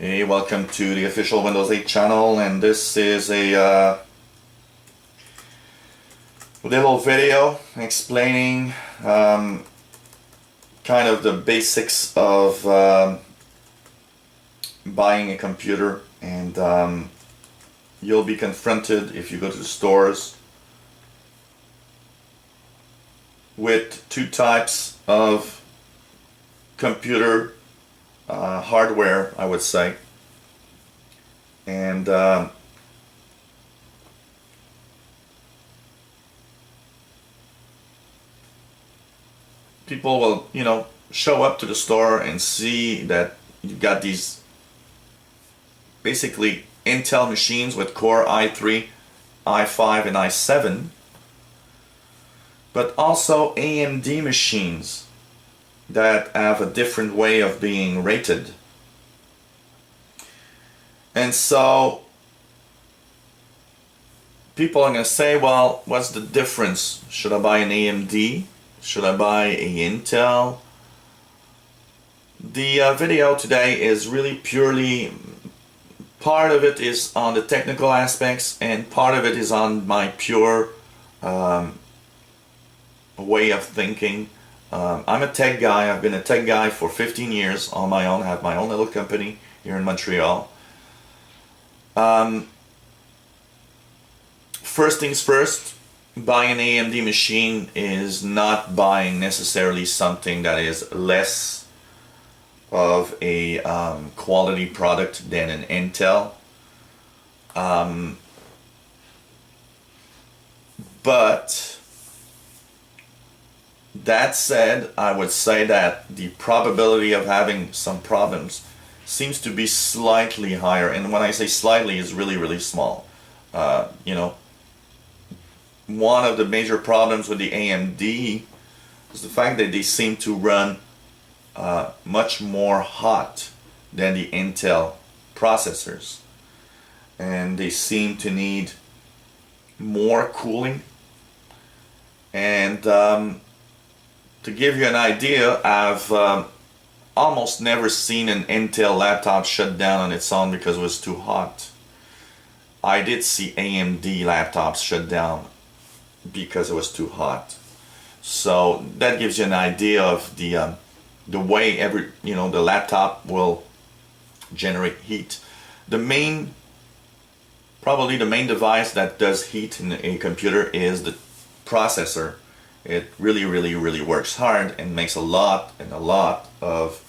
Hey, welcome to the official Windows 8 channel, and this is a little video explaining kind of the basics of buying a computer, and you'll be confronted if you go to the stores with two types of computer hardware, I would say, and people will, show up to the store and see that you've got these basically Intel machines with Core i3, i5, and i7, but also AMD machines that have a different way of being rated. And so people are going to say, well, what's the difference? Should I buy an AMD? Should I buy a Intel? The video today is really purely, part of it is on the technical aspects and part of it is on my pure way of thinking. I'm a tech guy. I've been a tech guy for 15 years on my own. I have my own little company here in Montreal. First things first, buying an AMD machine is not buying necessarily something that is less of a quality product than an Intel. But that said, I would say that the probability of having some problems seems to be slightly higher, and when I say slightly, it's really, really small. One of the major problems with the AMD is the fact that they seem to run much more hot than the Intel processors, and they seem to need more cooling. And to give you an idea, I've almost never seen an Intel laptop shut down on its own because it was too hot. I did see AMD laptops shut down because it was too hot. So that gives you an idea of the way the laptop will generate heat. Probably the main device that does heat in a computer is the processor. It really, really, really works hard and makes a lot of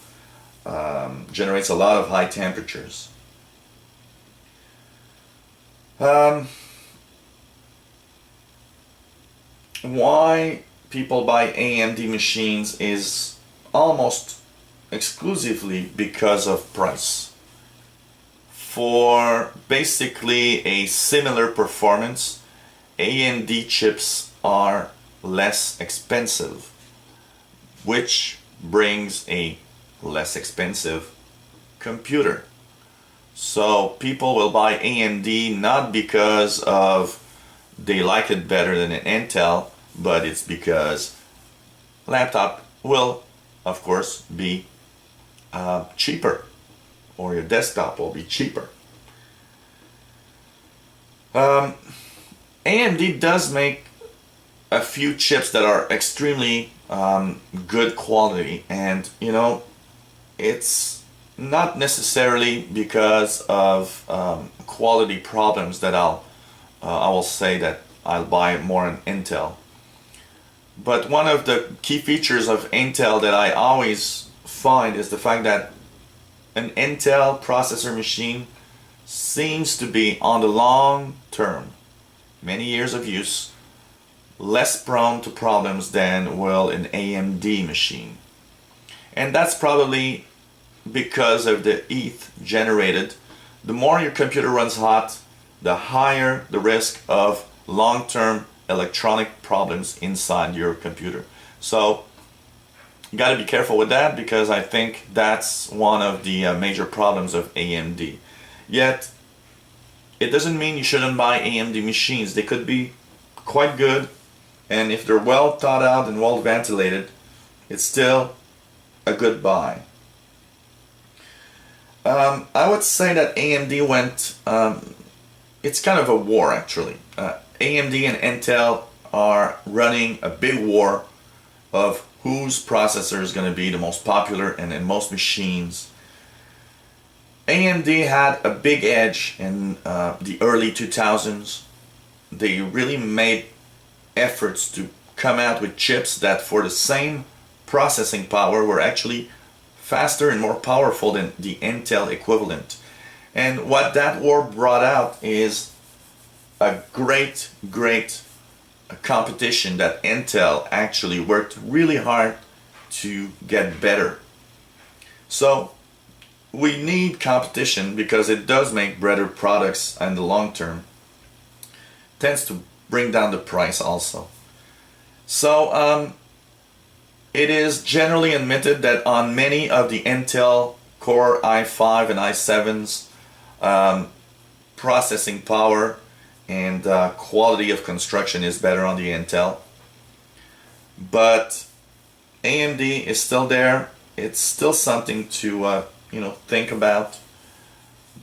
generates a lot of high temperatures. Why people buy AMD machines is almost exclusively because of price. For basically a similar performance, AMD chips are less expensive, which brings a less expensive computer. So people will buy AMD not because of they like it better than an Intel, but it's because laptop will, of course, be cheaper, or your desktop will be cheaper. AMD does make a few chips that are extremely good quality, and it's not necessarily because of quality problems that I will say that I'll buy more an Intel. But one of the key features of Intel that I always find is the fact that an Intel processor machine seems to be, on the long term, many years of use, less prone to problems than will an AMD machine. And that's probably because of the heat generated. The more your computer runs hot, the higher the risk of long-term electronic problems inside your computer. So you got to be careful with that, because I think that's one of the major problems of AMD. Yet it doesn't mean you shouldn't buy AMD machines. They could be quite good, and if they're well thought out and well ventilated, it's still a good buy. I would say that AMD went, it's kind of a war actually. AMD and Intel are running a big war of whose processor is going to be the most popular and in most machines. AMD had a big edge in the early 2000s. They really made efforts to come out with chips that for the same processing power were actually faster and more powerful than the Intel equivalent. And what that war brought out is a great competition that Intel actually worked really hard to get better. So we need competition because it does make better products in the long term. Tends to bring down the price also. So it is generally admitted that on many of the Intel Core i5 and i7s, processing power and quality of construction is better on the Intel. But AMD is still there. It's still something to think about.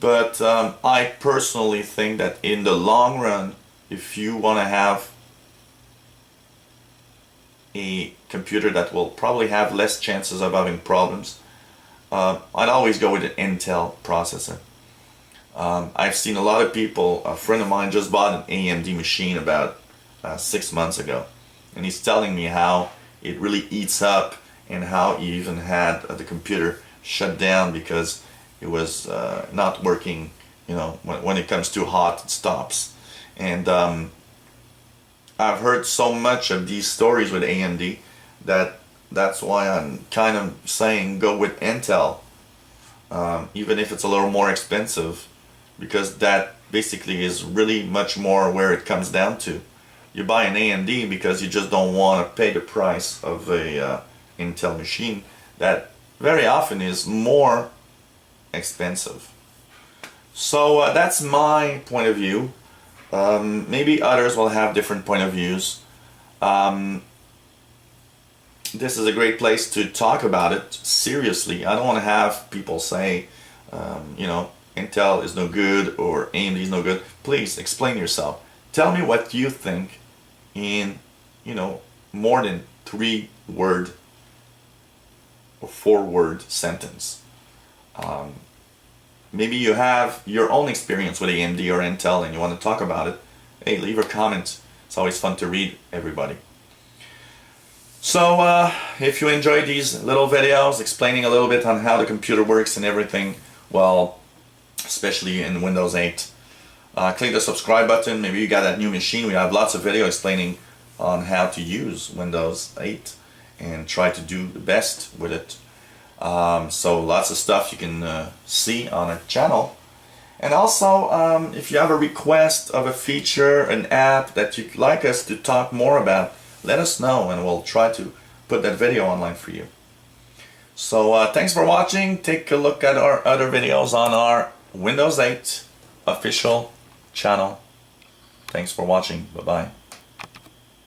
But I personally think that in the long run, if you want to have a computer that will probably have less chances of having problems, I'd always go with an Intel processor. I've seen a lot of people, a friend of mine just bought an AMD machine about 6 months ago, and he's telling me how it really eats up and how he even had the computer shut down because it was not working. When it comes too hot, it stops. And I've heard so much of these stories with AMD that's why I'm kind of saying go with Intel, even if it's a little more expensive, because that basically is really much more where it comes down to. You buy an AMD because you just don't want to pay the price of a Intel machine that very often is more expensive. So that's my point of view. Maybe others will have different point of views. This is a great place to talk about it seriously. I don't want to have people say, Intel is no good or AMD is no good. Please explain yourself. Tell me what you think in, more than 3-word or 4-word sentence. Maybe you have your own experience with AMD or Intel and you want to talk about it. Hey, leave a comment. It's always fun to read everybody. So if you enjoyed these little videos explaining a little bit on how the computer works and everything, well, especially in Windows 8, click the subscribe button. Maybe you got that new machine. We have lots of videos explaining on how to use Windows 8 and try to do the best with it. So lots of stuff you can see on our channel. And also, if you have a request of a feature, an app that you'd like us to talk more about, let us know and we'll try to put that video online for you. So thanks for watching. Take a look at our other videos on our Windows 8 official channel. Thanks for watching. Bye-bye.